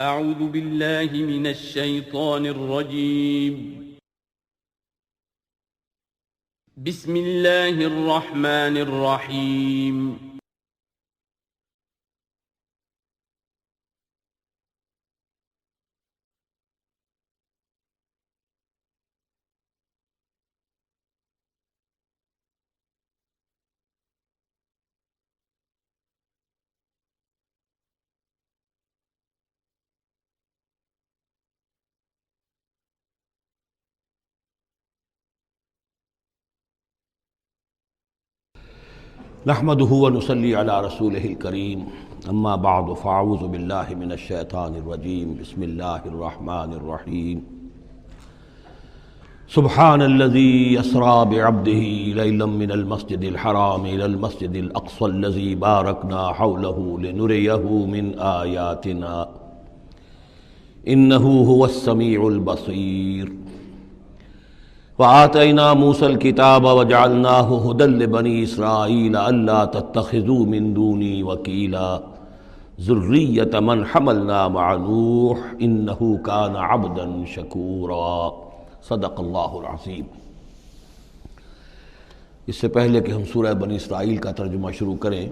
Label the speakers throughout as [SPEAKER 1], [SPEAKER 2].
[SPEAKER 1] اعوذ باللہ من الشیطان الرجیم بسم اللہ الرحمن الرحیم
[SPEAKER 2] نحمده ونصلي على رسوله الكريم اما بعد فاعوذ بالله من الشيطان الرجيم بسم الله الرحمن الرحيم سبحان الذي يسرى بعبده ليلا من المسجد الحرام الى المسجد الاقصى الذي باركنا حوله لنريه من آياتنا انه هو السميع البصير وآتينا موسى الكتاب وجعلناه هدى لبني إسرائيل ألا تتخذوا من دوني وكيلا ذرية من حملنا مع نوح إنه كان عبدا شكورا صدق اللہ العظیم۔ اس سے پہلے کہ ہم سورہ بنی اسرائیل کا ترجمہ شروع کریں،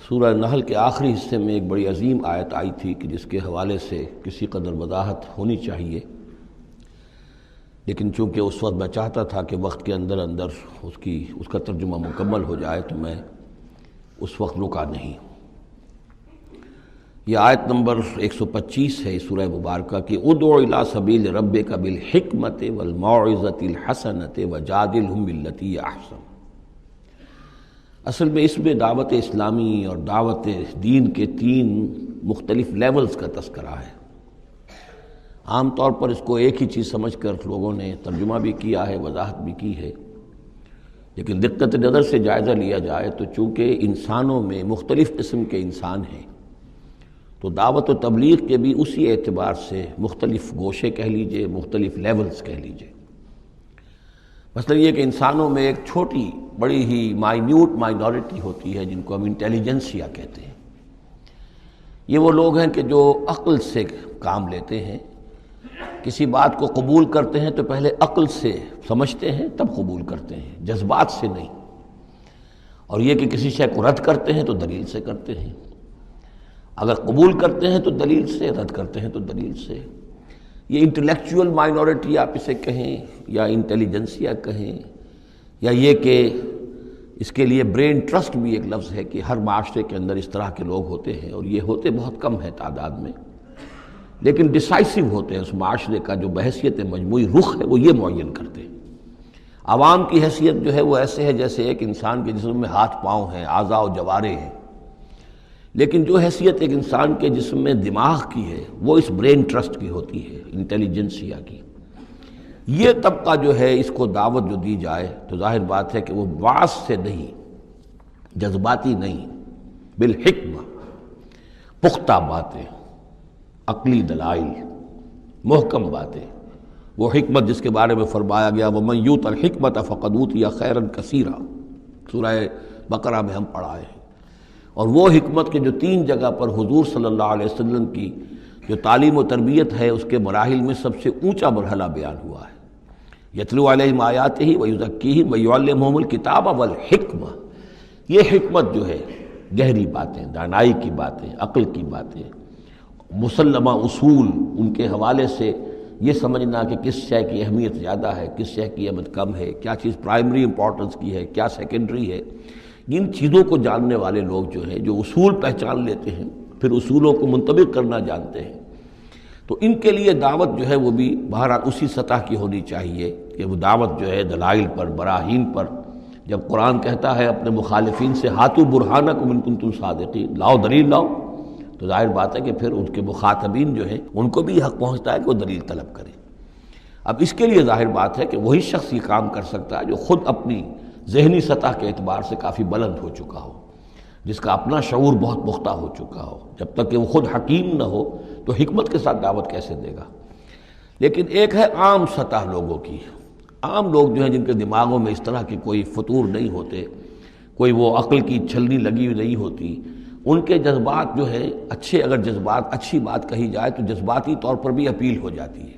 [SPEAKER 2] سورہ نحل کے آخری حصے میں ایک بڑی عظیم آیت آئی تھی کہ جس کے حوالے سے کسی قدر وضاحت ہونی چاہیے، لیکن چونکہ اس وقت میں چاہتا تھا کہ وقت کے اندر اندر اس کا ترجمہ مکمل ہو جائے تو میں اس وقت رکا نہیں۔ یہ آیت نمبر 125 ہے سورہ مبارکہ کی، ادع الی سبیل ربک بالحکمت والموعظۃ الحسنۃ وجادلھم باللتی ہی احسن۔ اصل میں اس میں دعوت اسلامی اور دعوت دین کے 3 مختلف لیولز کا تذکرہ ہے۔ عام طور پر اس کو ایک ہی چیز سمجھ کر لوگوں نے ترجمہ بھی کیا ہے، وضاحت بھی کی ہے، لیکن دقت نظر سے جائزہ لیا جائے تو چونکہ انسانوں میں مختلف قسم کے انسان ہیں تو دعوت و تبلیغ کے بھی اسی اعتبار سے مختلف گوشے کہہ لیجئے، مختلف لیولز کہہ لیجئے۔ مثلا یہ کہ انسانوں میں ایک چھوٹی بڑی ہی مائنورٹی ہوتی ہے جن کو ہم انٹیلیجنسیا کہتے ہیں۔ یہ وہ لوگ ہیں کہ جو عقل سے کام لیتے ہیں، کسی بات کو قبول کرتے ہیں تو پہلے عقل سے سمجھتے ہیں تب قبول کرتے ہیں، جذبات سے نہیں۔ اور یہ کہ کسی شے کو رد کرتے ہیں تو دلیل سے کرتے ہیں، اگر قبول کرتے ہیں تو دلیل سے، رد کرتے ہیں تو دلیل سے۔ یہ انٹلیکچوئل مائنورٹی آپ اسے کہیں یا انٹیلیجنسیا کہیں، یا یہ کہ اس کے لیے برین ٹرسٹ بھی ایک لفظ ہے کہ ہر معاشرے کے اندر اس طرح کے لوگ ہوتے ہیں، اور یہ ہوتے بہت کم ہیں تعداد میں، لیکن ڈیسائسو ہوتے ہیں۔ اس معاشرے کا جو بحیثیت مجموعی رخ ہے وہ یہ معین کرتے ہیں۔ عوام کی حیثیت جو ہے وہ ایسے ہے جیسے ایک انسان کے جسم میں ہاتھ پاؤں ہیں، اعضاء و جوارے ہیں، لیکن جو حیثیت ایک انسان کے جسم میں دماغ کی ہے وہ اس برین ٹرسٹ کی ہوتی ہے، انٹیلیجنسیا کی۔ یہ طبقہ جو ہے اس کو دعوت جو دی جائے تو ظاہر بات ہے کہ وہ واعظ سے نہیں، جذباتی نہیں، بالحکمہ، پختہ باتیں، عقلی دلائل، محکم باتیں، وہ حکمت جس کے بارے میں فرمایا گیا وَمَن یُؤْتَ الْحِکْمَةَ فَقَدْ أُوتِیَ خَیْرًا کَثِیرًا، سورہ بقرہ میں ہم پڑھائے ہیں۔ اور وہ حکمت کے جو 3 جگہ پر حضور صلی اللہ علیہ وسلم کی جو تعلیم و تربیت ہے اس کے مراحل میں سب سے اونچا مرحلہ بیان ہوا ہے، یتلو علیہم آیاتہ ویزکیہم ویعلمہم الکتاب والحکمہ۔ یہ حکمت جو ہے گہری باتیں، دانائی کی باتیں، عقل کی باتیں، مسلمہ اصول، ان کے حوالے سے یہ سمجھنا کہ کس شے کی اہمیت زیادہ ہے، کس شے کی اہمیت کم ہے، کیا چیز پرائمری امپورٹنس کی ہے، کیا سیکنڈری ہے۔ ان چیزوں کو جاننے والے لوگ جو ہیں، جو اصول پہچان لیتے ہیں، پھر اصولوں کو منطبق کرنا جانتے ہیں، تو ان کے لیے دعوت جو ہے وہ بھی بہرحال اسی سطح کی ہونی چاہیے کہ وہ دعوت جو ہے دلائل پر، براہین پر۔ جب قرآن کہتا ہے اپنے مخالفین سے ہاتوا برہانکم ان کنتم صادقین، لاؤ دلیل لاؤ، تو ظاہر بات ہے کہ پھر ان کے مخاطبین جو ہیں ان کو بھی حق پہنچتا ہے کہ وہ دلیل طلب کریں۔ اب اس کے لیے ظاہر بات ہے کہ وہی شخص یہ کام کر سکتا ہے جو خود اپنی ذہنی سطح کے اعتبار سے کافی بلند ہو چکا ہو، جس کا اپنا شعور بہت پختہ ہو چکا ہو۔ جب تک کہ وہ خود حکیم نہ ہو تو حکمت کے ساتھ دعوت کیسے دے گا؟ لیکن ایک ہے عام سطح لوگوں کی، عام لوگ جو ہیں جن کے دماغوں میں اس طرح کے کوئی فطور نہیں ہوتے، کوئی وہ عقل کی چھلنی لگی ہوئی نہیں ہوتی، ان کے جذبات جو ہے اچھے، اگر جذبات اچھی بات کہی جائے تو جذباتی طور پر بھی اپیل ہو جاتی ہے۔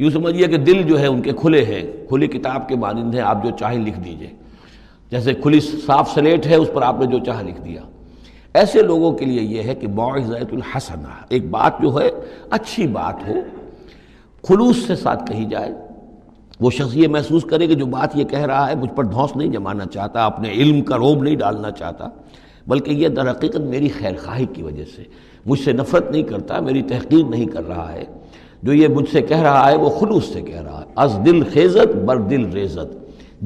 [SPEAKER 2] یوں سمجھیے کہ دل جو ہے ان کے کھلے ہیں، کھلی کتاب کے مانند ہیں، آپ جو چاہیں لکھ دیجئے، جیسے کھلی صاف سلیٹ ہے، اس پر آپ نے جو چاہا لکھ دیا۔ ایسے لوگوں کے لیے یہ ہے کہ موعظۃ الحسنہ، ایک بات جو ہے اچھی بات ہو، خلوص سے ساتھ کہی جائے، وہ شخص یہ محسوس کرے کہ جو بات یہ کہہ رہا ہے مجھ پر دھونس نہیں جمانا چاہتا، اپنے علم کا روب نہیں ڈالنا چاہتا، بلکہ یہ در حقیقت میری خیر خواہی کی وجہ سے مجھ سے نفرت نہیں کرتا، میری تحقیر نہیں کر رہا ہے، جو یہ مجھ سے کہہ رہا ہے وہ خلوص سے کہہ رہا ہے۔ از دل خیزت بر دل ریزت،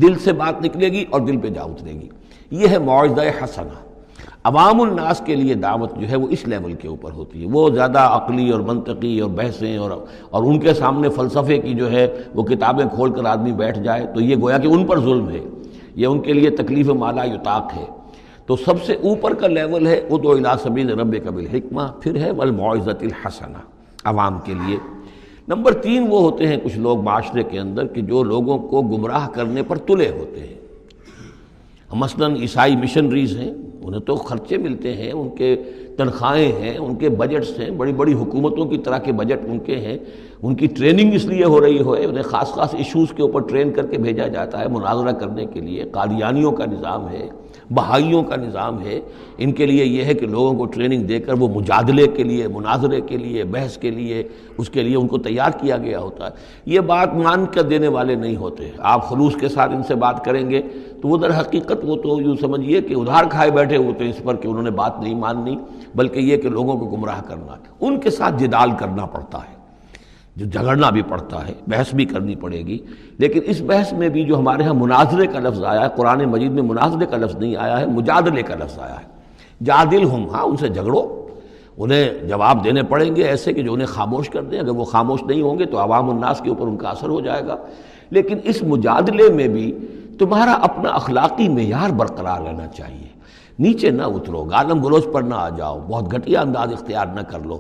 [SPEAKER 2] دل سے بات نکلے گی اور دل پہ جا اترے گی، یہ ہے موعظہ حسنہ۔ عوام الناس کے لیے دعوت جو ہے وہ اس لیول کے اوپر ہوتی ہے، وہ زیادہ عقلی اور منطقی اور بحثیں اور ان کے سامنے فلسفے کی جو ہے وہ کتابیں کھول کر آدمی بیٹھ جائے تو یہ گویا کہ ان پر ظلم ہے، یہ ان کے لیے تکلیف مالا یطاق ہے۔ تو سب سے اوپر کا لیول ہے ادع الی سبیل ربک بالحکمہ، پھر ہے والموعظۃ الحسنہ عوام کے لیے۔ نمبر 3 وہ ہوتے ہیں کچھ لوگ معاشرے کے اندر کہ جو لوگوں کو گمراہ کرنے پر تلے ہوتے ہیں۔ مثلاً عیسائی مشنریز ہیں، انہیں تو خرچے ملتے ہیں، ان کے تنخواہیں ہیں، ان کے بجٹس ہیں، بڑی بڑی حکومتوں کی طرح کے بجٹ ان کے ہیں، ان کی ٹریننگ اس لیے ہو رہی ہے، انہیں خاص خاص ایشوز کے اوپر ٹرین کر کے بھیجا جاتا ہے مناظرہ کرنے کے لیے۔ قادیانیوں کا نظام ہے، بہائیوں کا نظام ہے، ان کے لیے یہ ہے کہ لوگوں کو ٹریننگ دے کر وہ مجادلے کے لیے، مناظرے کے لیے، بحث کے لیے، اس کے لیے ان کو تیار کیا گیا ہوتا ہے۔ یہ بات مان کر دینے والے نہیں ہوتے، آپ خلوص کے ساتھ ان سے بات کریں گے تو وہ در حقیقت وہ تو یوں سمجھیے کہ ادھار کھائے بیٹھے ہوتے ہیں اس پر کہ انہوں نے بات نہیں ماننی، بلکہ یہ کہ لوگوں کو گمراہ کرنا ہے۔ ان کے ساتھ جدال کرنا پڑتا ہے، جو جھگڑنا بھی پڑتا ہے، بحث بھی کرنی پڑے گی، لیکن اس بحث میں بھی جو ہمارے ہاں مناظرے کا لفظ آیا ہے، قرآن مجید میں مناظرے کا لفظ نہیں آیا ہے، مجادلے کا لفظ آیا ہے۔ جادلہم، ہاں ان سے جھگڑو، انہیں جواب دینے پڑیں گے ایسے کہ جو انہیں خاموش کر دیں، اگر وہ خاموش نہیں ہوں گے تو عوام الناس کے اوپر ان کا اثر ہو جائے گا۔ لیکن اس مجادلے میں بھی تمہارا اپنا اخلاقی معیار برقرار رہنا چاہیے، نیچے نہ اترو، گالم گلوچ پر نہ آ جاؤ، بہت گھٹیا انداز اختیار نہ کر لو،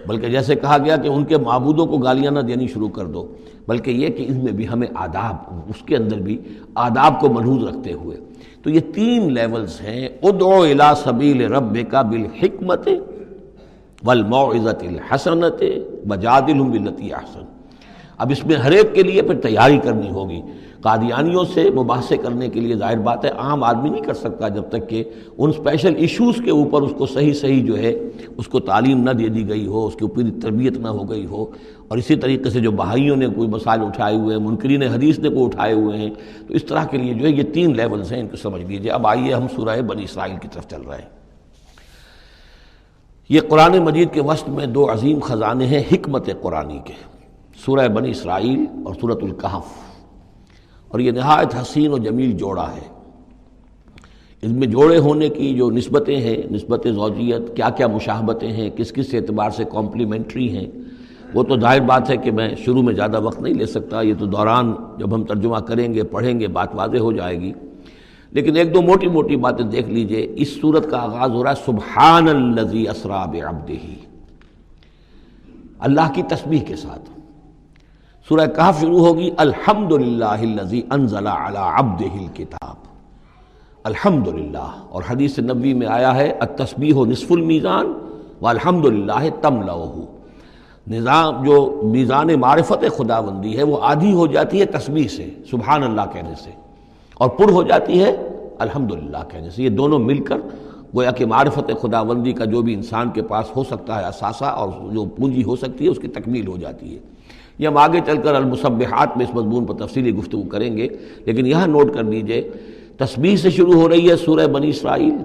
[SPEAKER 2] بلکہ جیسے کہا گیا کہ ان کے معبودوں کو گالیاں نہ دینی شروع کر دو، بلکہ یہ کہ اس میں بھی ہمیں آداب، اس کے اندر بھی آداب کو ملحوظ رکھتے ہوئے۔ تو یہ 3 لیولز ہیں، ادعو الی سبیل ربک بالحکمۃ والموعظۃ الحسنۃ وجادلہم باللتی احسن۔ اب اس میں ہر ایک کے لیے پھر تیاری کرنی ہوگی۔ قادیانیوں سے مباحثے کرنے کے لیے ظاہر بات ہے عام آدمی نہیں کر سکتا جب تک کہ ان اسپیشل ایشوز کے اوپر اس کو صحیح جو ہے اس کو تعلیم نہ دے دی گئی ہو، اس کے اوپر تربیت نہ ہو گئی ہو۔ اور اسی طریقے سے جو بہائیوں نے کوئی مسائل اٹھائے ہوئے ہیں، منکرین حدیث نے کوئی اٹھائے ہوئے ہیں، تو اس طرح کے لیے جو ہے یہ 3 لیولز ہیں، ان کو سمجھ لیجیے۔ اب آئیے ہم سورہ بنی اسرائیل کی طرف چل رہے ہیں۔ یہ قرآن مجید کے وسط میں 2 عظیم خزانے ہیں حکمت قرآنی کے، سورہ بنی اسرائیل اور سورۃ الکہف، اور یہ نہایت حسین و جمیل جوڑا ہے۔ اس میں جوڑے ہونے کی جو نسبتیں ہیں، نسبت زوجیت، کیا کیا مشابہتیں ہیں، کس کس اعتبار سے کمپلیمنٹری ہیں، وہ تو ظاہر بات ہے کہ میں شروع میں زیادہ وقت نہیں لے سکتا، یہ تو دوران جب ہم ترجمہ کریں گے، پڑھیں گے، بات واضح ہو جائے گی۔ لیکن 1-2 موٹی موٹی باتیں دیکھ لیجئے۔ اس سورت کا آغاز ہو رہا ہے سبحان الذی اسریٰ بعبدہ، اللہ کی تسبیح کے ساتھ۔ سورہ کہف شروع ہوگی الحمدللہ الذی انزل علی عبدہ الکتاب، الحمدللہ، اور حدیث نبوی میں آیا ہے التسبیح نصف المیزان والحمدللہ تملؤہ، نظام جو میزان معرفت خداوندی ہے وہ آدھی ہو جاتی ہے تسبیح سے، سبحان اللہ کہنے سے، اور پر ہو جاتی ہے الحمدللہ کہنے سے۔ یہ دونوں مل کر گویا کہ معرفت خداوندی کا جو بھی انسان کے پاس ہو سکتا ہے اثاثہ اور جو پونجی ہو سکتی ہے اس کی تکمیل ہو جاتی ہے۔ یہ ہم آگے چل کر المسبحات میں اس مضمون پر تفصیلی گفتگو کریں گے، لیکن یہاں نوٹ کر لیجئے تسبیح سے شروع ہو رہی ہے سورہ بنی اسرائیل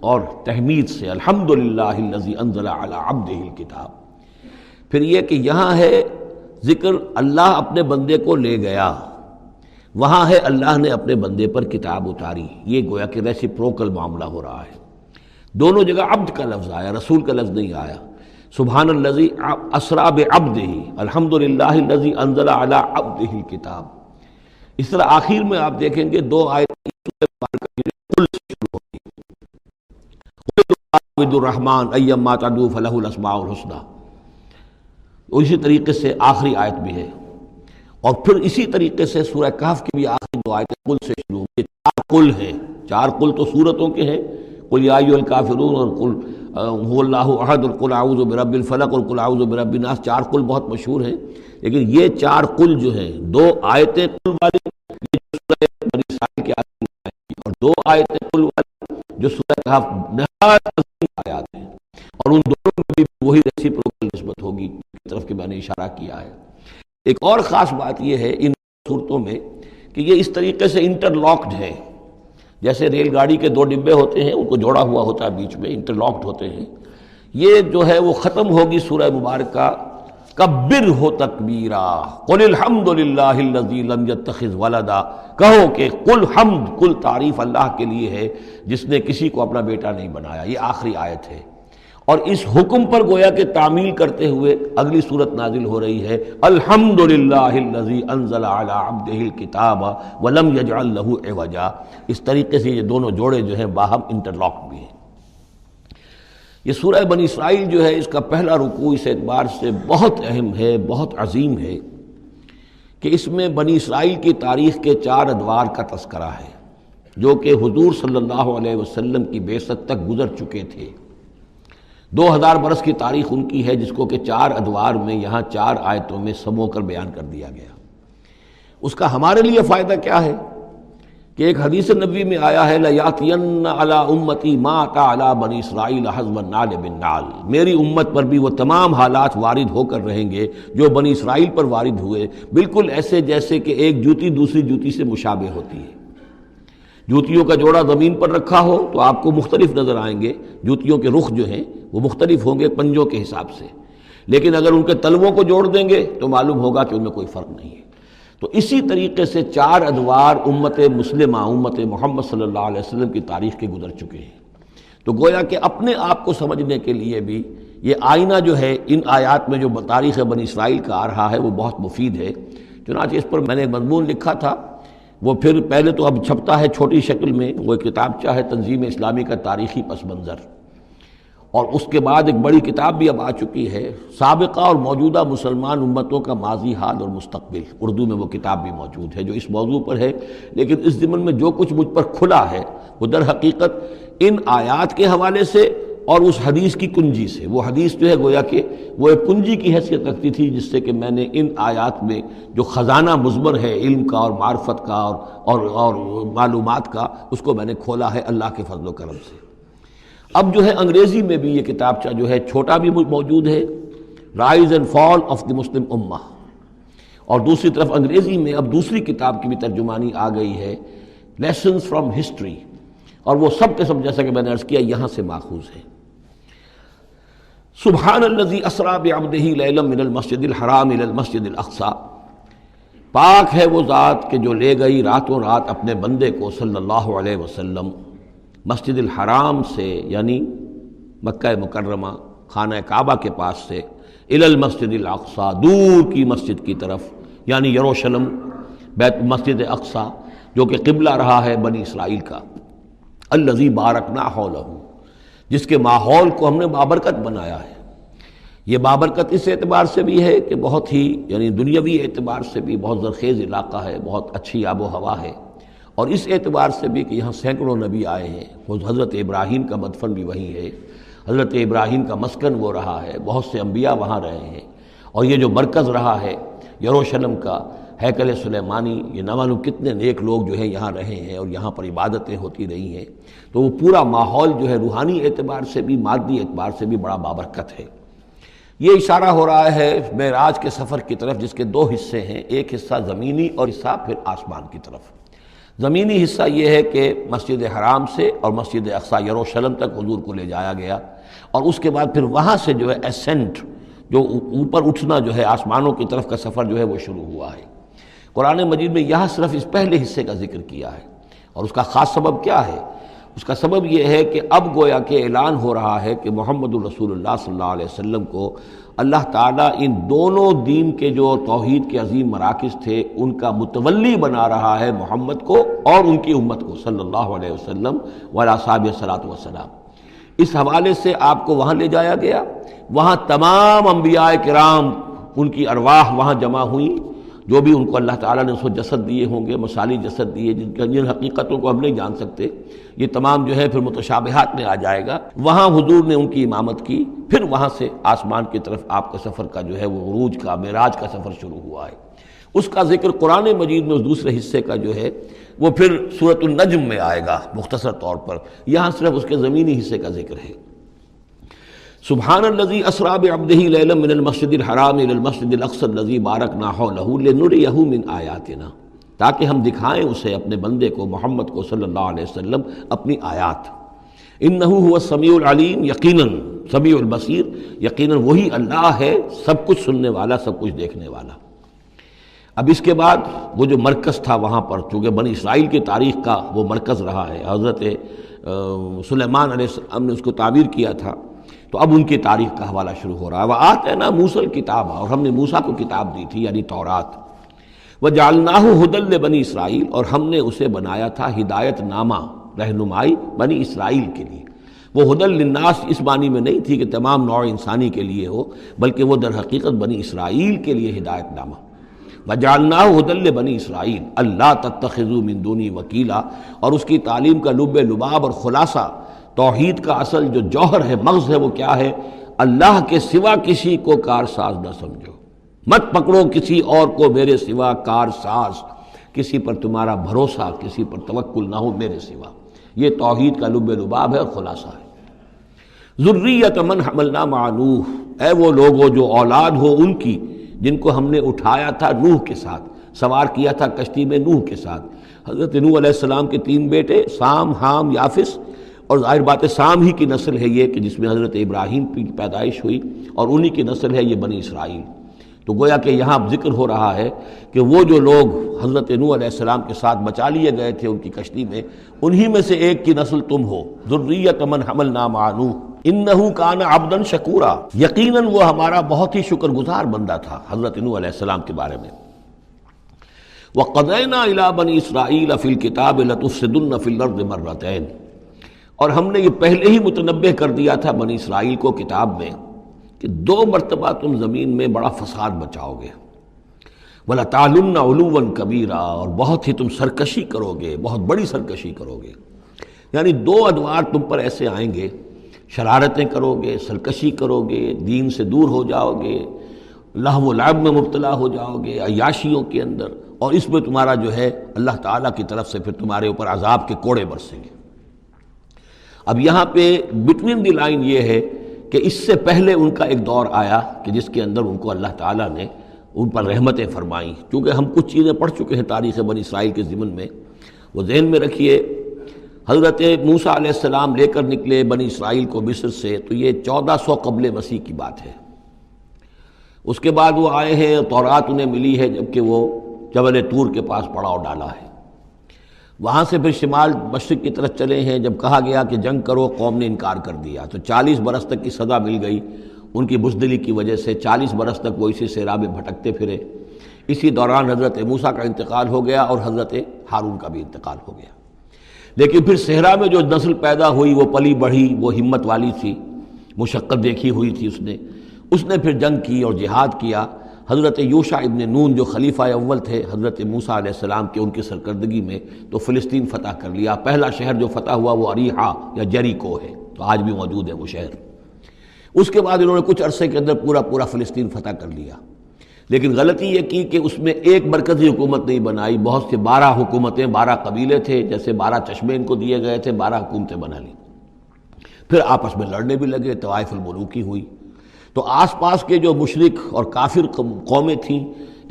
[SPEAKER 2] اور تحمید سے، الحمدللہ الذی انزل علی عبدہ الکتاب۔ پھر یہ کہ یہاں ہے ذکر اللہ اپنے بندے کو لے گیا، وہاں ہے اللہ نے اپنے بندے پر کتاب اتاری، یہ گویا کہ ریسیپروکل معاملہ ہو رہا ہے۔ دونوں جگہ عبد کا لفظ آیا، رسول کا لفظ نہیں آیا۔ سبحان الذی اسریٰ بعبدہ، الحمدللہ الذی انزل علی عبدہ الکتاب۔ اس طرح آخر میں آپ دیکھیں گے 2 آیت قل سے شروع ہوگی، قل الرحمن ایما تدعوا فلہ الاسماء الحسنی، اسی طریقے سے آخری آیت بھی ہے۔ اور پھر اسی طریقے سے سورہ کہف کی بھی آخری 2 آیتیں قل سے شروع ہوگی۔ 4 قل ہیں، 4 قل تو سورتوں کے ہیں، قل یا ایھا الکافرون اور قل هو اللہ احد اور قل اعوذ برب الفلق اور قل اعوذ برب الناس، 4 قل بہت مشہور ہیں، لیکن یہ 4 قل جو ہیں، 2 آیتیں قل والی یہ جو سورہ بنی اسرائیل کی آیت ہیں، اور 2 آیتیں قل والی جو سورہ کہف نہایت عظیم آیات ہیں، اور ان دونوں میں بھی وہی ریسیپروکل نسبت ہوگی کی طرف کہ میں نے اشارہ کیا ہے۔ ایک اور خاص بات یہ ہے ان صورتوں میں کہ یہ اس طریقے سے انٹرلاکڈ ہے، جیسے ریل گاڑی کے 2 ڈبے ہوتے ہیں، ان کو جوڑا ہوا ہوتا ہے بیچ میں، انٹرلاکڈ ہوتے ہیں۔ یہ جو ہے وہ ختم ہوگی سورہ مبارکہ کبر ہو تکبیرا، قل الحمد للہ الذی لم یتخذ ولدا، کہو کہ قل حمد، کل تعریف اللہ کے لیے ہے جس نے کسی کو اپنا بیٹا نہیں بنایا۔ یہ آخری آیت ہے، اور اس حکم پر گویا کہ تعمیل کرتے ہوئے اگلی صورت نازل ہو رہی ہے، الحمد للہ الذی انزل علی عبدہ الکتاب ولم یجعل لہ عوجا۔ اس طریقے سے یہ دونوں جوڑے جو ہیں باہم انٹرلاک بھی ہیں۔ یہ سورہ بنی اسرائیل جو ہے، اس کا پہلا رکوع اس اعتبار سے بہت اہم ہے، بہت عظیم ہے کہ اس میں بنی اسرائیل کی تاریخ کے 4 ادوار کا تذکرہ ہے جو کہ حضور صلی اللہ علیہ وسلم کی بعثت تک گزر چکے تھے۔ 2000 برس کی تاریخ ان کی ہے، جس کو کہ 4 ادوار میں یہاں 4 آیتوں میں سمو کر بیان کر دیا گیا۔ اس کا ہمارے لیے فائدہ کیا ہے کہ ایک حدیث نبوی میں آیا ہے، لَيَأْتِيَنَّ عَلَىٰ أُمَّتِي مَا أَتَىٰ عَلَىٰ بَنِي إِسْرَائِيلَ حَسْبَ النَّعْلِ بِالنَّعْلِ، میری امت پر بھی وہ تمام حالات وارد ہو کر رہیں گے جو بنی اسرائیل پر وارد ہوئے، بالکل ایسے جیسے کہ ایک جوتی دوسری جوتی سے مشابہ ہوتی ہے۔ جوتیوں کا جوڑا زمین پر رکھا ہو تو آپ کو مختلف نظر آئیں گے، جوتیوں کے رخ جو ہیں وہ مختلف ہوں گے پنجوں کے حساب سے، لیکن اگر ان کے تلووں کو جوڑ دیں گے تو معلوم ہوگا کہ ان میں کوئی فرق نہیں ہے۔ تو اسی طریقے سے 4 ادوار امت مسلمہ، امت محمد صلی اللہ علیہ وسلم کی تاریخ کے گزر چکے ہیں۔ تو گویا کہ اپنے آپ کو سمجھنے کے لیے بھی یہ آئینہ جو ہے ان آیات میں جو تاریخ بنی اسرائیل کا آ رہا ہے وہ بہت مفید ہے۔ چنانچہ اس پر میں نے ایک مضمون لکھا تھا، وہ پھر پہلے تو اب چھپتا ہے چھوٹی شکل میں، وہ ایک کتابچہ ہے تنظیم اسلامی کا تاریخی پس منظر، اور اس کے بعد ایک بڑی کتاب بھی اب آ چکی ہے، سابقہ اور موجودہ مسلمان امتوں کا ماضی، حال اور مستقبل، اردو میں وہ کتاب بھی موجود ہے جو اس موضوع پر ہے۔ لیکن اس ضمن میں جو کچھ مجھ پر کھلا ہے وہ در حقیقت ان آیات کے حوالے سے اور اس حدیث کی کنجی سے، وہ حدیث جو ہے گویا کہ وہ ایک کنجی کی حیثیت رکھتی تھی جس سے کہ میں نے ان آیات میں جو خزانہ مضمر ہے علم کا اور معرفت کا اور معلومات کا، اس کو میں نے کھولا ہے اللہ کے فضل و کرم سے۔ اب جو ہے انگریزی میں بھی یہ کتابچہ جو ہے چھوٹا بھی موجود ہے، rise and fall of the مسلم امہ، اور دوسری طرف انگریزی میں اب دوسری کتاب کی بھی ترجمانی آ گئی ہے، لیسنز فرام ہسٹری، اور وہ سب کے سب جیسا کہ میں نے عرض کیا یہاں سے ماخوذ ہے۔ سبحان الذی اسریٰ بعبدہ لیلا من المسجد الحرام الی المسجد الاقصی، پاک ہے وہ ذات کہ جو لے گئی راتوں رات اپنے بندے کو صلی اللہ علیہ وسلم مسجد الحرام سے، یعنی مکہ مکرمہ خانہ کعبہ کے پاس سے، الی المسجد الاقصی، دور کی مسجد کی طرف، یعنی یروشلم، بیت مسجد اقصی جو کہ قبلہ رہا ہے بنی اسرائیل کا، الذی بارکنا حولہ، جس کے ماحول کو ہم نے بابرکت بنایا ہے۔ یہ بابرکت اس اعتبار سے بھی ہے کہ بہت ہی یعنی دنیاوی اعتبار سے بھی بہت زرخیز علاقہ ہے، بہت اچھی آب و ہوا ہے، اور اس اعتبار سے بھی کہ یہاں سینکڑوں نبی آئے ہیں، وہ حضرت ابراہیم کا مدفن بھی وہیں ہے، حضرت ابراہیم کا مسکن وہ رہا ہے، بہت سے انبیاء وہاں رہے ہیں، اور یہ جو مرکز رہا ہے یروشلم کا، ہیکل سلیمانی، یہ نہ معلوم کتنے نیک لوگ جو ہیں یہاں رہے ہیں اور یہاں پر عبادتیں ہوتی رہی ہیں، تو وہ پورا ماحول جو ہے روحانی اعتبار سے بھی مادی اعتبار سے بھی بڑا بابرکت ہے۔ یہ اشارہ ہو رہا ہے معراج کے سفر کی طرف، جس کے 2 حصے ہیں، ایک حصہ زمینی اور حصہ پھر آسمان کی طرف۔ زمینی حصہ یہ ہے کہ مسجد حرام سے اور مسجد اقصی یروشلم تک حضور کو لے جایا گیا، اور اس کے بعد پھر وہاں سے جو ہے اسینٹ، جو اوپر اٹھنا جو ہے آسمانوں کی طرف کا سفر جو ہے وہ شروع ہوا ہے۔ قرآن مجید میں یہاں صرف اس پہلے حصے کا ذکر کیا ہے، اور اس کا خاص سبب کیا ہے؟ اس کا سبب یہ ہے کہ اب گویا کہ اعلان ہو رہا ہے کہ محمد الرسول اللہ صلی اللہ علیہ وسلم کو اللہ تعالیٰ ان دونوں دین کے جو توحید کے عظیم مراکز تھے ان کا متولی بنا رہا ہے، محمد کو اور ان کی امت کو صلی اللہ علیہ وسلم وعلی اصحابہ الصلاۃ والسلام۔ اس حوالے سے آپ کو وہاں لے جایا گیا، وہاں تمام انبیاء کرام ان کی ارواح وہاں جمع ہوئیں، جو بھی ان کو اللہ تعالیٰ نے اس کو جسد دیے ہوں گے، مثالی جسد دیے، جن حقیقتوں کو ہم نہیں جان سکتے، یہ تمام جو ہے پھر متشابہات میں آ جائے گا۔ وہاں حضور نے ان کی امامت کی، پھر وہاں سے آسمان کی طرف آپ کا سفر کا جو ہے وہ عروج کا، معراج کا سفر شروع ہوا ہے۔ اس کا ذکر قرآن مجید میں اس دوسرے حصے کا جو ہے وہ پھر سورۃ النجم میں آئے گا مختصر طور پر، یہاں صرف اس کے زمینی حصے کا ذکر ہے۔ سبحان الذی اسریٰ بعبدہ لیلا من المسجد الحرام الی المسجد الاقصی الذی بارکنا حولہ لنریہ من آیاتنا، تاکہ ہم دکھائیں اسے، اپنے بندے کو محمد کو صلی اللہ علیہ وسلم، اپنی آیات۔ انہ هو السمیع العلیم، یقیناً سمیع البصیر، یقیناً وہی اللہ ہے سب کچھ سننے والا، سب کچھ دیکھنے والا۔ اب اس کے بعد وہ جو مرکز تھا وہاں پر، چونکہ بنی اسرائیل کی تاریخ کا وہ مرکز رہا ہے، حضرت سلیمان علیہ السلام نے اس کو تعبیر کیا تھا، تو اب ان کی تاریخ کا حوالہ شروع ہو رہا ہے۔ وَآتَيْنَا مُوسَى الْكِتَابَ، اور ہم نے موسیٰ کو کتاب دی تھی یعنی تورات۔ وَجَعَلْنَاهُ هُدًى لِبَنِي اسرائیل، اور ہم نے اسے بنایا تھا ہدایت نامہ، رہنمائی بنی اسرائیل کے لیے۔ وہ ہدى للناس اس معنی میں نہیں تھی کہ تمام نوع انسانی کے لیے ہو، بلکہ وہ در حقیقت بنی اسرائیل کے لیے ہدایت نامہ۔ وَجَعَلْنَاهُ هُدًى لِبَنِي اسرائیل أَلَّا تَتَّخِذُوا مِن دُونِي وَكِيلًا، اور اس کی تعلیم کا لب لباب اور خلاصہ، توحید کا اصل جو جوہر ہے، مغز ہے، وہ کیا ہے؟ اللہ کے سوا کسی کو کارساز نہ سمجھو، مت پکڑو کسی اور کو میرے سوا کارساز، کسی پر تمہارا بھروسہ، کسی پر توکل نہ ہو میرے سوا۔ یہ توحید کا لب لباب ہے اور خلاصہ ہے۔ ذریۃ من حملنا مع نوح، اے وہ لوگوں جو اولاد ہو ان کی جن کو ہم نے اٹھایا تھا نوح کے ساتھ، سوار کیا تھا کشتی میں نوح کے ساتھ۔ حضرت نوح علیہ السلام کے 3 بیٹے، سام، حام، یافس، اور ظاہر بات ہے سام ہی کی نسل ہے یہ کہ جس میں حضرت ابراہیم کی پیدائش ہوئی، اور انہی کی نسل ہے یہ بنی اسرائیل۔ تو گویا کہ یہاں ذکر ہو رہا ہے کہ وہ جو لوگ حضرت نوح علیہ السلام کے ساتھ بچا لیے گئے تھے ان کی کشتی میں، انہی میں سے ایک کی نسل تم ہو۔ ذریۃ من حملنا مع نوح انہ کان عبدا شکورا، یقیناً وہ ہمارا بہت ہی شکر گزار بندہ تھا، حضرت نوح علیہ السلام کے بارے میں۔ وقضینا الی بنی اسرائیل فی الکتاب لتفسدن فی الارض مرتین، اور ہم نے یہ پہلے ہی متنبہ کر دیا تھا بنی اسرائیل کو کتاب میں کہ 2 مرتبہ تم زمین میں بڑا فساد بچاؤ گے۔ وَلَتَعْلُنَّ عُلُوًّا كَبِيرًا، اور بہت ہی تم سرکشی کرو گے، بہت بڑی سرکشی کرو گے۔ یعنی 2 ادوار تم پر ایسے آئیں گے، شرارتیں کرو گے، سرکشی کرو گے، دین سے دور ہو جاؤ گے، لہو و لعب میں مبتلا ہو جاؤ گے، عیاشیوں کے اندر، اور اس میں تمہارا جو ہے اللہ تعالیٰ کی طرف سے پھر تمہارے اوپر عذاب کے کوڑے برسیں گے۔ اب یہاں پہ بٹوین دی لائن یہ ہے کہ اس سے پہلے ان کا ایک دور آیا کہ جس کے اندر ان کو اللہ تعالیٰ نے ان پر رحمتیں فرمائیں۔ کیونکہ ہم کچھ چیزیں پڑھ چکے ہیں تاریخ بنی اسرائیل کے ضمن میں، وہ ذہن میں رکھیے۔ حضرت موسیٰ علیہ السلام لے کر نکلے بنی اسرائیل کو مصر سے، تو یہ 1400 قبل مسیح کی بات ہے۔ اس کے بعد وہ آئے ہیں، تورات انہیں ملی ہے جبکہ وہ جبل طور کے پاس پڑاؤ ڈالا ہے۔ وہاں سے پھر شمال مشرق کی طرف چلے ہیں، جب کہا گیا کہ جنگ کرو قوم نے انکار کر دیا، تو 40 برس تک کی سزا مل گئی ان کی بزدلی کی وجہ سے۔ 40 برس تک وہ اسی صحرا میں بھٹکتے پھرے۔ اسی دوران حضرت موسیٰ کا انتقال ہو گیا اور حضرت ہارون کا بھی انتقال ہو گیا۔ لیکن پھر صحرا میں جو نسل پیدا ہوئی وہ پلی بڑھی، وہ ہمت والی تھی، مشقت دیکھی ہوئی تھی اس نے پھر جنگ کی اور جہاد کیا۔ حضرت یوشع ابن نون جو خلیفہ اول تھے حضرت موسیٰ علیہ السلام کے، ان کی سرکردگی میں تو فلسطین فتح کر لیا۔ پہلا شہر جو فتح ہوا وہ اریحا یا جریکو ہے، تو آج بھی موجود ہے وہ شہر۔ اس کے بعد انہوں نے کچھ عرصے کے اندر پورا فلسطین فتح کر لیا۔ لیکن غلطی یہ کی کہ اس میں ایک مرکزی حکومت نہیں بنائی، بہت سے 12 حکومتیں، 12 قبیلے تھے، جیسے 12 چشمے ان کو دیے گئے تھے، 12 حکومتیں بنا لی۔ پھر آپس میں لڑنے بھی لگے، طوائف الملوکی ہوئی۔ تو آس پاس کے جو مشرک اور کافر قومیں تھیں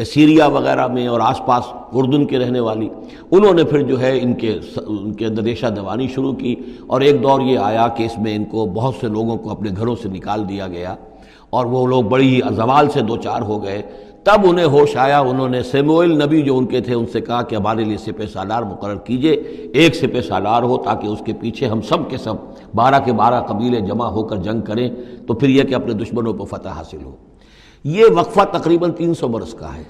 [SPEAKER 2] سیریا وغیرہ میں اور آس پاس اردن کے رہنے والی، انہوں نے پھر جو ہے ان کے اندر ریشہ دوانی شروع کی، اور ایک دور یہ آیا کہ اس میں ان کو بہت سے لوگوں کو اپنے گھروں سے نکال دیا گیا، اور وہ لوگ بڑی ہی زوال سے 2-4 ہو گئے۔ تب انہیں ہوش آیا، انہوں نے سیموئیل نبی جو ان کے تھے ان سے کہا کہ ہمارے لیے سپہ سالار مقرر کیجئے، ایک سپہ سالار ہو تاکہ اس کے پیچھے ہم سب کے سب 12 کے 12 قبیلے جمع ہو کر جنگ کریں، تو پھر یہ کہ اپنے دشمنوں پر فتح حاصل ہو۔ یہ وقفہ تقریباً 300 برس کا ہے،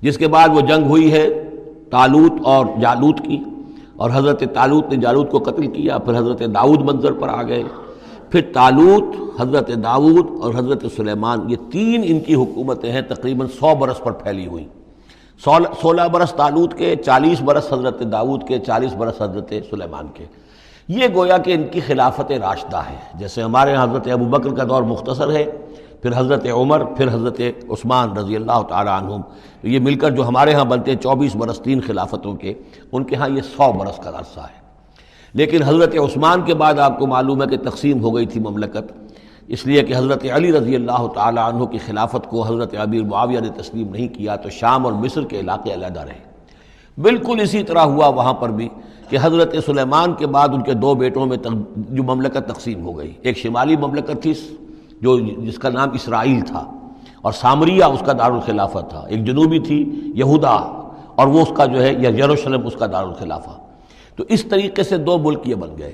[SPEAKER 2] جس کے بعد وہ جنگ ہوئی ہے طالوت اور جالوت کی، اور حضرت طالوت نے جالوت کو قتل کیا۔ پھر حضرت داؤد منظر پر آ گئے، پھر طالوت، حضرت داؤد اور حضرت سلیمان، یہ 3 ان کی حکومتیں ہیں تقریباً 100 برس پر پھیلی ہوئی۔ 16 برس طالوت کے، 40 برس حضرت داؤد کے، 40 برس حضرت سلیمان کے۔ یہ گویا کہ ان کی خلافت راشدہ ہے۔ جیسے ہمارے یہاں حضرت ابوبکر کا دور مختصر ہے، پھر حضرت عمر، پھر حضرت عثمان رضی اللہ تعالی عنہم، تو یہ مل کر جو ہمارے ہاں بنتے ہیں 24 برس 3 خلافتوں کے، ان کے ہاں یہ 100 برس کا عرصہ ہے۔ لیکن حضرت عثمان کے بعد آپ کو معلوم ہے کہ تقسیم ہو گئی تھی مملکت، اس لیے کہ حضرت علی رضی اللہ تعالی عنہ کی خلافت کو حضرت امیر معاویہ نے تسلیم نہیں کیا، تو شام اور مصر کے علاقے علیحدہ رہے۔ بالکل اسی طرح ہوا وہاں پر بھی کہ حضرت سلیمان کے بعد ان کے 2 بیٹوں میں جو مملکت تقسیم ہو گئی، ایک شمالی مملکت تھی جس کا نام اسرائیل تھا اور سامریہ اس کا دارالخلافہ تھا، ایک جنوبی تھی یہودا اور وہ اس کا جو ہے یا یروشلم اس کا دارالخلافہ۔ تو اس طریقے سے 2 ملک یہ بن گئے۔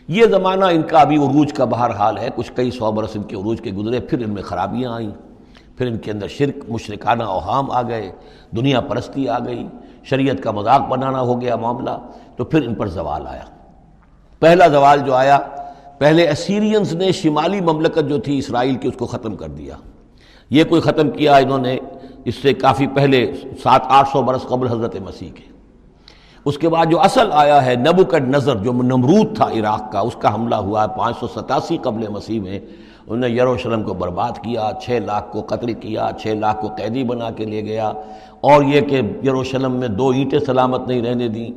[SPEAKER 2] یہ زمانہ ان کا ابھی عروج کا بہرحال ہے، کچھ کئی 100 برس ان کے عروج کے گزرے، پھر ان میں خرابیاں آئیں، پھر ان کے اندر شرک، مشرکانہ اوہام آ گئے، دنیا پرستی آ گئی، شریعت کا مذاق بنانا ہو گیا معاملہ، تو پھر ان پر زوال آیا۔ پہلا زوال جو آیا، پہلے اسیرینز نے شمالی مملکت جو تھی اسرائیل کی، اس کو ختم کر دیا۔ یہ کوئی ختم کیا انہوں نے اس سے کافی پہلے 700-800 برس قبل حضرت مسیح کے۔ اس کے بعد جو اصل آیا ہے نبوکڈنضر جو نمرود تھا عراق کا، اس کا حملہ ہوا ہے 587 قبل مسیح میں، انہوں نے یروشلم کو برباد کیا، 6 لاکھ کو قتل کیا، 6 لاکھ کو قیدی بنا کے لے گیا، اور یہ کہ یروشلم میں 2 اینٹیں سلامت نہیں رہنے دیں،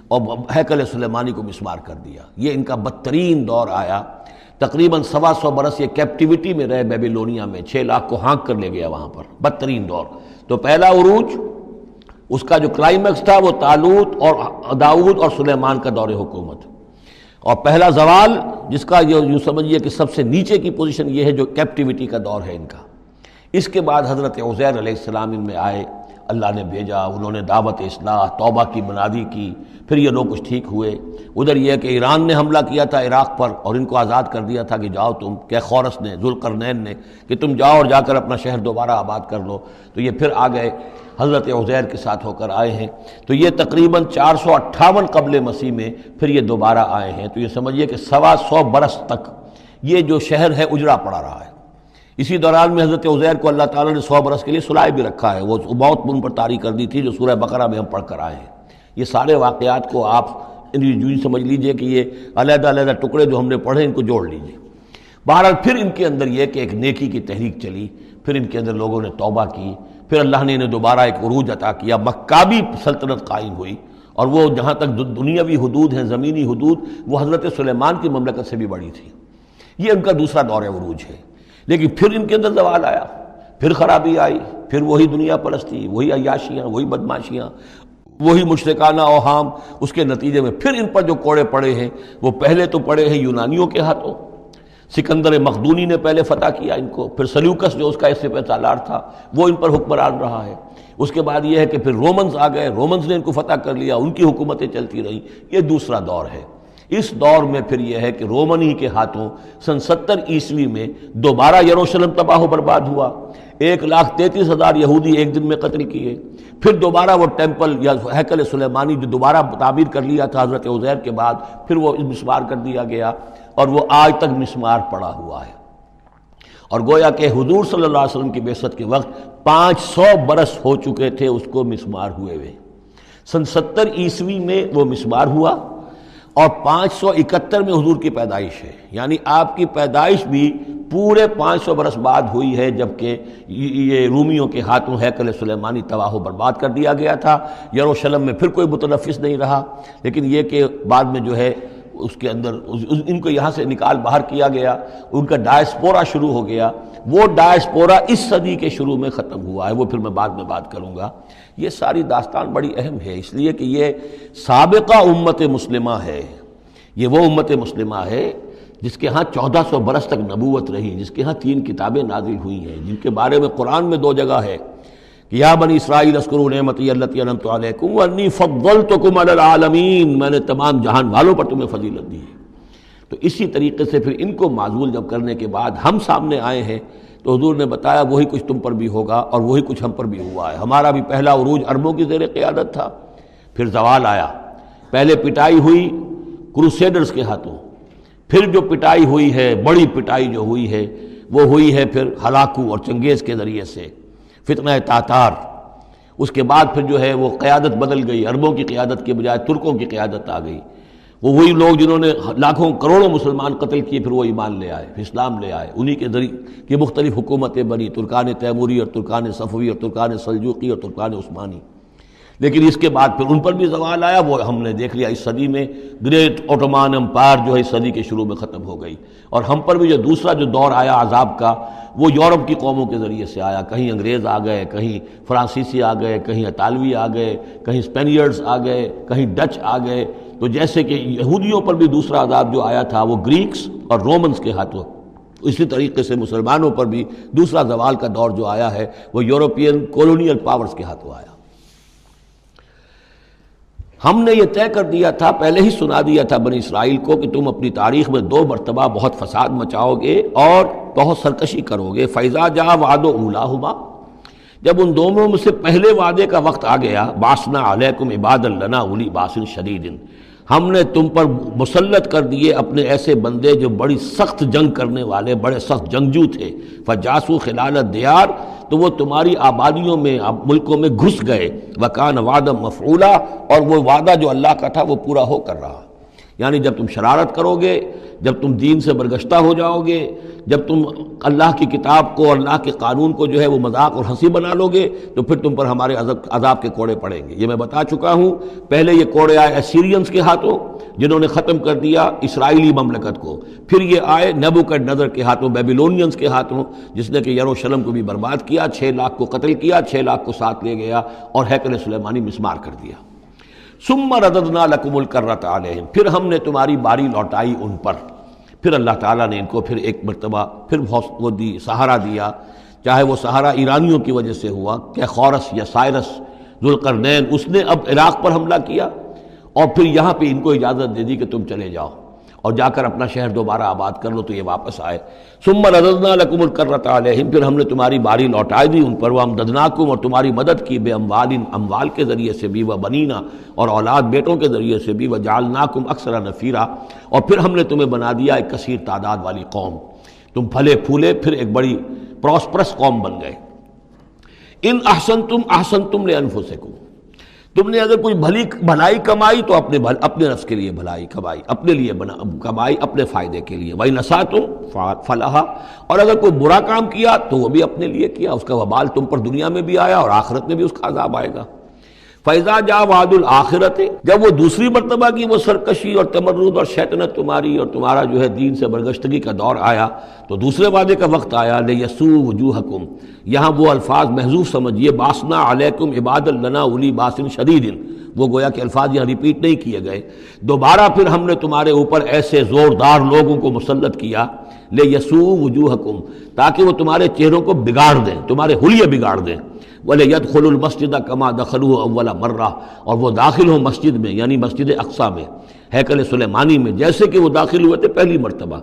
[SPEAKER 2] اور ہیکل سلیمانی کو مسمار کر دیا۔ یہ ان کا بدترین دور آیا۔ تقریباً 125 برس یہ کیپٹیوٹی میں رہے بیبیلونیا میں، 6 لاکھ کو ہانک کر لے گیا وہاں پر، بدترین دور۔ تو پہلا عروج اس کا جو کلائمیکس تھا وہ طالوت اور داؤد اور سلیمان کا دور حکومت، اور پہلا زوال جس کا یوں سمجھیے کہ سب سے نیچے کی پوزیشن یہ ہے جو کیپٹیوٹی کا دور ہے ان کا۔ اس کے بعد حضرت عزیر علیہ السلام ان میں آئے، اللہ نے بھیجا، انہوں نے دعوت اصلاح توبہ کی منادی کی، پھر یہ لوگ کچھ ٹھیک ہوئے۔ ادھر یہ کہ ایران نے حملہ کیا تھا عراق پر اور ان کو آزاد کر دیا تھا کہ جاؤ تم، کہ خورس نے، ذوالقرنین نے، کہ تم جاؤ اور جا کر اپنا شہر دوبارہ آباد کر لو۔ تو یہ پھر آ گئے، حضرت عزیر کے ساتھ ہو کر آئے ہیں۔ تو یہ تقریباً 458 قبل مسیح میں پھر یہ دوبارہ آئے ہیں۔ تو یہ سمجھیے کہ 125 برس تک یہ جو شہر ہے اجڑا پڑا رہا ہے۔ اسی دوران میں حضرت عزیر کو اللہ تعالیٰ نے 100 برس کے لیے سلائے بھی رکھا ہے، وہ موت ان پر طاری کر دی تھی جو سورہ بقرہ میں ہم پڑھ کر آئے ہیں۔ یہ سارے واقعات کو آپ یوں سمجھ لیجئے کہ یہ علیحدہ علیحدہ ٹکڑے جو ہم نے پڑھے ان کو جوڑ لیجئے۔ بہرحال پھر ان کے اندر یہ کہ ایک نیکی کی تحریک چلی، پھر ان کے اندر لوگوں نے توبہ کی، پھر اللہ نے انہیں دوبارہ ایک عروج عطا کیا، مکابی سلطنت قائم ہوئی، اور وہ جہاں تک دنیاوی حدود ہیں، زمینی حدود، وہ حضرت سلیمان کی مملکت سے بھی بڑی تھی۔ یہ ان کا دوسرا دور عروج ہے۔ لیکن پھر ان کے اندر زوال آیا، پھر خرابی آئی، پھر وہی دنیا پرستی، وہی عیاشیاں، وہی بدماشیاں، وہی مشرکانہ اوہام۔ اس کے نتیجے میں پھر ان پر جو کوڑے پڑے ہیں وہ پہلے تو پڑے ہیں یونانیوں کے ہاتھوں، سکندر مقدونی نے پہلے فتح کیا ان کو، پھر سلیوکس جو اس کا سپہ سالار تھا وہ ان پر حکمران رہا ہے۔ اس کے بعد یہ ہے کہ پھر رومنز آ گئے، رومنز نے ان کو فتح کر لیا، ان کی حکومتیں چلتی رہیں۔ یہ دوسرا دور ہے۔ اس دور میں پھر یہ ہے کہ رومن ہی کے ہاتھوں سن 70 عیسوی میں دوبارہ یروشلم تباہ و برباد ہوا، 1,33,000 یہودی ایک دن میں قتل کیے۔ پھر دوبارہ وہ ٹیمپل یا ہیکل سلیمانی جو دوبارہ تعمیر کر لیا تھا حضرت عزیر کے بعد، پھر وہ مسمار کر دیا گیا، اور وہ آج تک مسمار پڑا ہوا ہے۔ اور گویا کہ حضور صلی اللہ علیہ وسلم کی بعثت کے وقت 500 برس ہو چکے تھے اس کو مسمار ہوئے ہوئے۔ سن 70 عیسوی میں وہ مسمار ہوا، اور 571 میں حضور کی پیدائش ہے، یعنی آپ کی پیدائش بھی پورے 500 برس بعد ہوئی ہے، جبکہ یہ رومیوں کے ہاتھوں ہیکل سلیمانی تباہ و برباد کر دیا گیا تھا۔ یروشلم میں پھر کوئی متنفس نہیں رہا، لیکن یہ کہ بعد میں جو ہے اس کے اندر ان کو یہاں سے نکال باہر کیا گیا، ان کا ڈائسپورا شروع ہو گیا۔ وہ ڈائسپورا اس صدی کے شروع میں ختم ہوا ہے، وہ پھر میں بعد میں بات کروں گا۔ یہ ساری داستان بڑی اہم ہے، اس لیے کہ یہ سابقہ امت مسلمہ ہے۔ یہ وہ امت مسلمہ ہے جس کے ہاں 1400 برس تک نبوت رہی، جس کے ہاں 3 کتابیں نازل ہوئی ہیں، جن کے بارے میں قرآن میں 2 جگہ ہے کہ یا بنی اسرائیل اذکروا نعمتی التی انعمت علیکم وانی فضلتکم علی العالمین، میں نے تمام جہان والوں پر تمہیں فضیلت دی ہے۔ تو اسی طریقے سے پھر ان کو معزول جب کرنے کے بعد ہم سامنے آئے ہیں تو حضور نے بتایا وہی کچھ تم پر بھی ہوگا اور وہی کچھ ہم پر بھی ہوا ہے۔ ہمارا بھی پہلا عروج عربوں کی زیر قیادت تھا، پھر زوال آیا۔ پہلے پٹائی ہوئی کروسیڈرز کے ہاتھوں، پھر جو پٹائی ہوئی ہے، بڑی پٹائی جو ہوئی ہے وہ ہوئی ہے پھر ہلاکو اور چنگیز کے ذریعے سے، فتنہ تاتار۔ اس کے بعد پھر جو ہے وہ قیادت بدل گئی، عربوں کی قیادت کے بجائے ترکوں کی قیادت آ گئی۔ وہ وہی لوگ جنہوں نے لاکھوں کروڑوں مسلمان قتل کیے، پھر وہ ایمان لے آئے، پھر اسلام لے آئے، انہی کے ذریعے کی مختلف حکومتیں بنی، ترکان تیموری اور ترکان صفوی اور ترکان سلجوقی اور ترکان عثمانی۔ لیکن اس کے بعد پھر ان پر بھی زوال آیا، وہ ہم نے دیکھ لیا اس صدی میں گریٹ اوٹومان امپائر جو ہے اس صدی کے شروع میں ختم ہو گئی، اور ہم پر بھی جو دوسرا جو دور آیا عذاب کا وہ یورپ کی قوموں کے ذریعے سے آیا۔ کہیں انگریز آ گئے، کہیں فرانسیسی آ گئے، کہیں اطالوی آ گئے، کہیں اسپینیئرز آ گئے، کہیں ڈچ آ گئے۔ تو جیسے کہ یہودیوں پر بھی دوسرا عذاب جو آیا تھا وہ گریکس اور رومنز کے ہاتھوں، اسی طریقے سے مسلمانوں پر بھی دوسرا زوال کا دور جو آیا ہے وہ یورپین کولونیل پاورز کے ہاتھوں آیا۔ ہم نے یہ طے کر دیا تھا، پہلے ہی سنا دیا تھا بنی اسرائیل کو کہ تم اپنی تاریخ میں 2 مرتبہ بہت فساد مچاؤ گے اور بہت سرکشی کرو گے۔ فَإِذَا جَاءَ وَعْدُ أُولَاهُمَا، جب ان دونوں میں سے پہلے وعدے کا وقت آ گیا، بَعَثْنَا عَلَيْكُمْ عِبَادًا لَنَا أُولِي بَأْسٍ شَدِيدٍ، ہم نے تم پر مسلط کر دیے اپنے ایسے بندے جو بڑی سخت جنگ کرنے والے، بڑے سخت جنگجو تھے۔ فَجَاسُوا خِلَالَ الدِّيَارِ، تو وہ تمہاری آبادیوں میں، ملکوں میں گھس گئے۔ وَكَانَ وَعْدًا مَفْعُولًا، اور وہ وعدہ جو اللہ کا تھا وہ پورا ہو کر رہا۔ یعنی جب تم شرارت کرو گے، جب تم دین سے برگشتہ ہو جاؤ گے، جب تم اللہ کی کتاب کو، اللہ کے قانون کو جو ہے وہ مذاق اور ہنسی بنا لو گے، تو پھر تم پر ہمارے عذاب کے کوڑے پڑیں گے۔ یہ میں بتا چکا ہوں، پہلے یہ کوڑے آئے اسیرینز کے ہاتھوں جنہوں نے ختم کر دیا اسرائیلی مملکت کو، پھر یہ آئے نیبوکڈنیزر کے ہاتھوں، بیبیلونینز کے ہاتھوں، جس نے کہ یروشلم کو بھی برباد کیا، 6 لاکھ کو قتل کیا، 6 لاکھ کو ساتھ لے گیا اور ہیکل سلیمانی مسمار کر دیا۔ ثم رددنا لکم الکرۃ علیہم، پھر ہم نے تمہاری باری لوٹائی ان پر۔ پھر اللہ تعالیٰ نے ان کو پھر ایک مرتبہ پھر وہ دی، سہارا دیا، چاہے وہ سہارا ایرانیوں کی وجہ سے ہوا کہ خورس یا سائرس ذوالقرنین، اس نے اب عراق پر حملہ کیا اور پھر یہاں پہ ان کو اجازت دے دی کہ تم چلے جاؤ اور جا کر اپنا شہر دوبارہ آباد کر لو، تو یہ واپس آئے۔ ثم رددنا لکم الکرۃ علیہم، پھر ہم نے تمہاری باری لوٹائی دی ان پر، وامددناکم، اور تمہاری مدد کی، بے اموال، اموال کے ذریعے سے بھی، وبنینا، اور اولاد بیٹوں کے ذریعے سے بھی، وجعلناکم اکثر نفیرا، اور پھر ہم نے تمہیں بنا دیا ایک کثیر تعداد والی قوم، تم پھلے پھولے پھر ایک بڑی پراسپرس قوم بن گئے۔ ان احسنتم احسنتم لانفسکم، تم نے اگر کوئی بھلائی کمائی تو اپنے نفس کے لیے بھلائی کمائی، اپنے لیے کمائی، اپنے فائدے کے لیے۔ وَإِنْ أَسَأْتُمْ فَلَهَا، اور اگر کوئی برا کام کیا تو وہ بھی اپنے لیے کیا، اس کا وبال تم پر دنیا میں بھی آیا اور آخرت میں بھی اس کا عذاب آئے گا۔ فَإِذَا جَاءَ وَعْدُ الْآخِرَةِ، جب وہ دوسری مرتبہ کی وہ سرکشی اور تمرد اور شیطنت تمہاری اور تمہارا جو ہے دین سے برگشتگی کا دور آیا، تو دوسرے وعدے کا وقت آیا، لِيَسُوءُ وُجُوهَكُمْ، یہاں وہ الفاظ محذوف سمجھیے، بَعَثْنَا عَلَيْكُمْ عِبَادًا لَنَا أُولِي بَأْسٍ شَدِيدٍ، وہ گویا کہ الفاظ یہاں ریپیٹ نہیں کیے گئے۔ دوبارہ پھر ہم نے تمہارے اوپر ایسے زوردار لوگوں کو مسلط کیا، لِيَسُوءُ وُجُوهَكُمْ، تاکہ وہ تمہارے چہروں کو بگاڑ دیں، تمہارے حلیے بگاڑ دیں۔ وَلِيَدْخُلُوا الْمَسْجِدَ كَمَا دَخَلُوهُ أَوَّلَ مَرَّةٍ، اور وہ داخل ہوں مسجد میں، یعنی مسجد اقصیٰ میں، ہیکل سلیمانی میں، جیسے کہ وہ داخل ہوئے تھے پہلی مرتبہ۔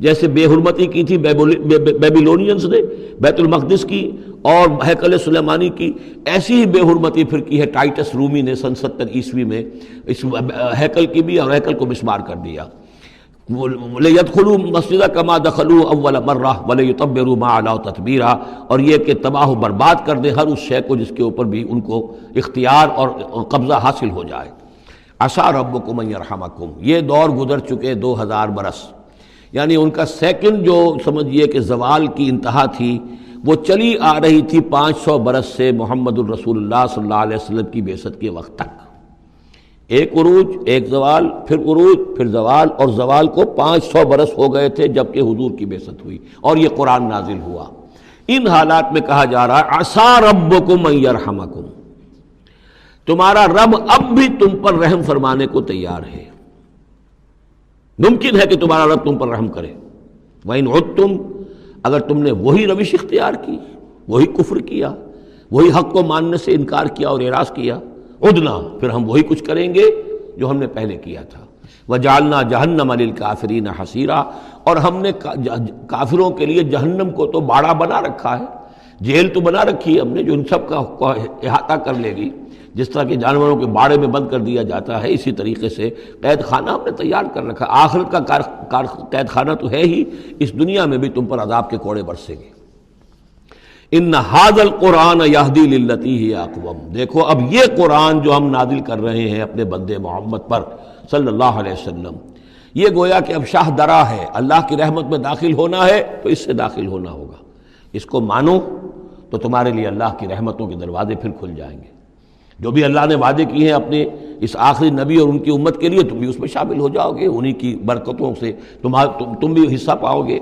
[SPEAKER 2] جیسے بے حرمتی کی تھی بیبیلونینز نے بیت المقدس کی اور ہیکل سلیمانی کی، ایسی ہی بے حرمتی پھر کی ہے ٹائٹس رومی نے سن 70 عیسوی میں اس ہیکل کی بھی، اور ہیکل کو مسمار کر دیا۔ لِيَدْخُلُوا الْمَسْجِدَ كَمَا دَخَلُوهُ أَوَّلَ مَرَّةٍ وَلِيُتَبِّرُوا مَا عَلَوْا تَتْبِيرًا، اور یہ کہ تباہ و برباد کر دیں ہر اس شے کو جس کے اوپر بھی ان کو اختیار اور قبضہ حاصل ہو جائے۔ عَسَىٰ رَبُّكُمْ أَن يَرْحَمَكُمْ، یہ دور گزر چکے 2000 برس، یعنی ان کا سیکنڈ جو سمجھیے کہ زوال کی انتہا تھی وہ چلی آ رہی تھی 500 برس سے محمد الرسول اللہ صلی اللہ علیہ وسلم کی بعثت کے وقت تک۔ ایک عروج، ایک زوال، پھر عروج، پھر زوال، اور زوال کو 500 برس ہو گئے تھے جب کہ حضور کی بعثت ہوئی اور یہ قرآن نازل ہوا۔ ان حالات میں کہا جا رہا ہے عسیٰ ربکم ان یرحمکم، تمہارا رب اب بھی تم پر رحم فرمانے کو تیار ہے، ممکن ہے کہ تمہارا رب تم پر رحم کرے۔ وَإِنْ عُدْتُمْ، اگر تم نے وہی روش اختیار کی، وہی کفر کیا، وہی حق کو ماننے سے انکار کیا اور اعراض کیا، عدنا، پھر ہم وہی کچھ کریں گے جو ہم نے پہلے کیا تھا۔ وَجَعَلْنَا جَهَنَّمَ لِلْكَافِرِينَ حَصِيرًا، اور ہم نے کافروں کے لیے جہنم کو تو باڑا بنا رکھا ہے، جیل تو بنا رکھی ہے ہم نے جو ان سب کا احاطہ کر لے گی۔ جس طرح کہ جانوروں کے باڑے میں بند کر دیا جاتا ہے، اسی طریقے سے قید خانہ ہم نے تیار کر رکھا۔ آخرت کا قید خانہ تو ہے ہی، اس دنیا میں بھی تم پر عذاب کے کوڑے برسیں گے۔ ان ھذا القرآن یہدی للتی ہی اقوم، دیکھو اب یہ قرآن جو ہم نازل کر رہے ہیں اپنے بندے محمد پر صلی اللہ علیہ وسلم، یہ گویا کہ اب شاہ درا ہے، اللہ کی رحمت میں داخل ہونا ہے تو اس سے داخل ہونا ہوگا، اس کو مانو تو تمہارے لیے اللہ کی رحمتوں کے دروازے پھر کھل جائیں گے۔ جو بھی اللہ نے وعدے کیے ہیں اپنے اس آخری نبی اور ان کی امت کے لیے، تم بھی اس میں شامل ہو جاؤ گے، انہی کی برکتوں سے تم بھی حصہ پاؤ گے۔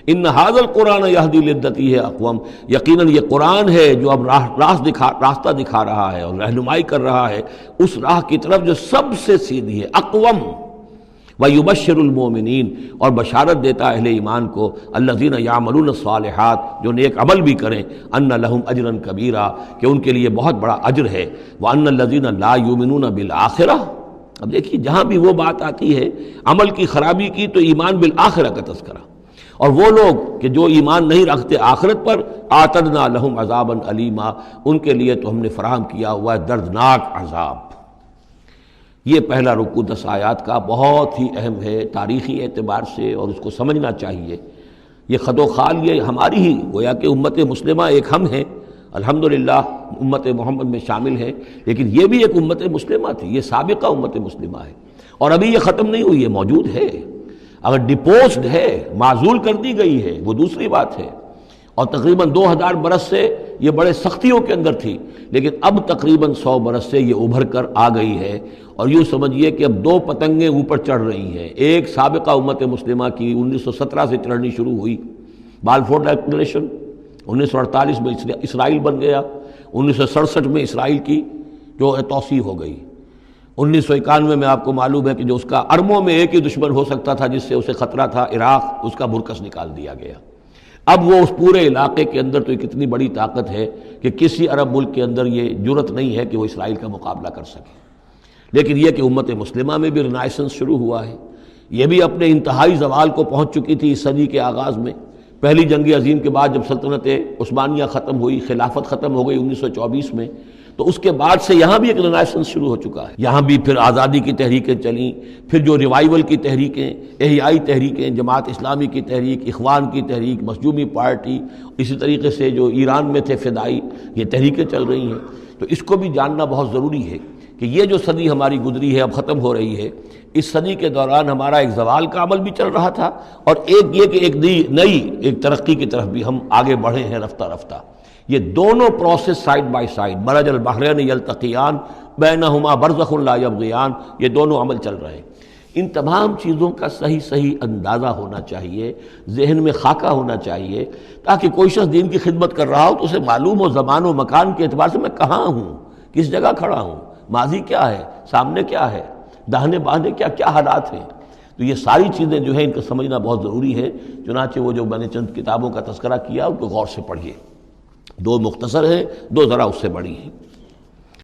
[SPEAKER 2] ان ھذا القرآن یہدی للتی ہے اقوم، یقیناً یہ قرآن ہے جو اب راستہ دکھا رہا ہے اور رہنمائی کر رہا ہے اس راہ کی طرف جو سب سے سیدھی ہے، اقوم۔ وَيُبَشِّرُ الْمُؤْمِنِينَ، اور بشارت دیتا اہل ایمان کو، الَّذِينَ يَعْمَلُونَ الصَّالِحَاتِ، جو نیک عمل بھی کریں، أَنَّ لَهُمْ أَجْرًا كَبِيرًا، کہ ان کے لیے بہت بڑا اجر ہے، وَأَنَّ الَّذِينَ لَا يُؤْمِنُونَ بِالْآخِرَةِ۔ اب دیکھیے جہاں بھی وہ بات آتی ہے عمل کی خرابی کی تو ایمان بالآخرہ کا تذکرہ، اور وہ لوگ کہ جو ایمان نہیں رکھتے آخرت پر، اعتدنا لہم عذابا علیما، ان کے لیے تو ہم نے فراہم کیا ہوا ہے دردناک عذاب۔ یہ پہلا رکوع 10 آیات کا بہت ہی اہم ہے تاریخی اعتبار سے، اور اس کو سمجھنا چاہیے۔ یہ خد و خال یہ ہماری ہی گویا کہ امت مسلمہ ایک ہم ہیں، الحمدللہ امت محمد میں شامل ہیں، لیکن یہ بھی ایک امت مسلمہ تھی، یہ سابقہ امت مسلمہ ہے، اور ابھی یہ ختم نہیں ہوئی، یہ موجود ہے۔ اگر ڈپوزڈ ہے، معزول کر دی گئی ہے، وہ دوسری بات ہے، اور تقریباً 2000 برس سے یہ بڑے سختیوں کے اندر تھی، لیکن اب تقریباً 100 برس سے یہ ابھر کر آ گئی ہے، اور یوں سمجھیے کہ اب 2 پتنگیں اوپر چڑھ رہی ہیں۔ ایک سابقہ امت مسلمہ کی 1917 سے چڑھنی شروع ہوئی، بالفور ڈکلریشن، 1948 میں اسرائیل بن گیا، 1967 میں اسرائیل کی جو توسیع ہو گئی، 1991 میں آپ کو معلوم ہے کہ جو اس کا اربوں میں ایک ہی دشمن ہو سکتا تھا جس سے اسے خطرہ تھا، عراق، اس کا برکس نکال دیا گیا۔ اب وہ اس پورے علاقے کے اندر تو کتنی بڑی طاقت ہے کہ کسی عرب ملک کے اندر یہ جرت نہیں ہے کہ وہ اسرائیل کا مقابلہ کر سکے۔ لیکن یہ کہ امت مسلمہ میں بھی رنائسنس شروع ہوا ہے، یہ بھی اپنے انتہائی زوال کو پہنچ چکی تھی اس صدی کے آغاز میں۔ پہلی جنگ عظیم کے بعد جب سلطنت عثمانیہ ختم ہوئی، خلافت ختم ہو گئی 1924 میں، تو اس کے بعد سے یہاں بھی ایک رنائسنس شروع ہو چکا ہے۔ یہاں بھی پھر آزادی کی تحریکیں چلیں، پھر جو ریوائیول کی تحریکیں، احیائی تحریکیں، جماعت اسلامی کی تحریک، اخوان کی تحریک، مخزومی پارٹی، اسی طریقے سے جو ایران میں تھے فدائی، یہ تحریکیں چل رہی ہیں۔ تو اس کو بھی جاننا بہت ضروری ہے کہ یہ جو صدی ہماری گزری ہے، اب ختم ہو رہی ہے، اس صدی کے دوران ہمارا ایک زوال کا عمل بھی چل رہا تھا، اور ایک یہ کہ ایک نئی ایک ترقی کی طرف بھی ہم آگے بڑھے ہیں رفتہ رفتہ۔ یہ دونوں پروسیس سائیڈ بائی سائیڈ، مرج البحرین یلتقیان بینہما برزخ لا یبغیان، یہ دونوں عمل چل رہے ہیں۔ ان تمام چیزوں کا صحیح اندازہ ہونا چاہیے، ذہن میں خاکہ ہونا چاہیے، تاکہ کوئی شخص دین کی خدمت کر رہا ہو تو اسے معلوم ہو زمان و مکان کے اعتبار سے میں کہاں ہوں، کس جگہ کھڑا ہوں، ماضی کیا ہے، سامنے کیا ہے، داہنے بائیں کیا حالات ہیں۔ تو یہ ساری چیزیں جو ہیں ان کو سمجھنا بہت ضروری ہے۔ چنانچہ وہ جو میں نے چند کتابوں کا تذکرہ کیا ان کو غور سے پڑھیے، 2 مختصر ہیں، 2 ذرا اس سے بڑی ہیں۔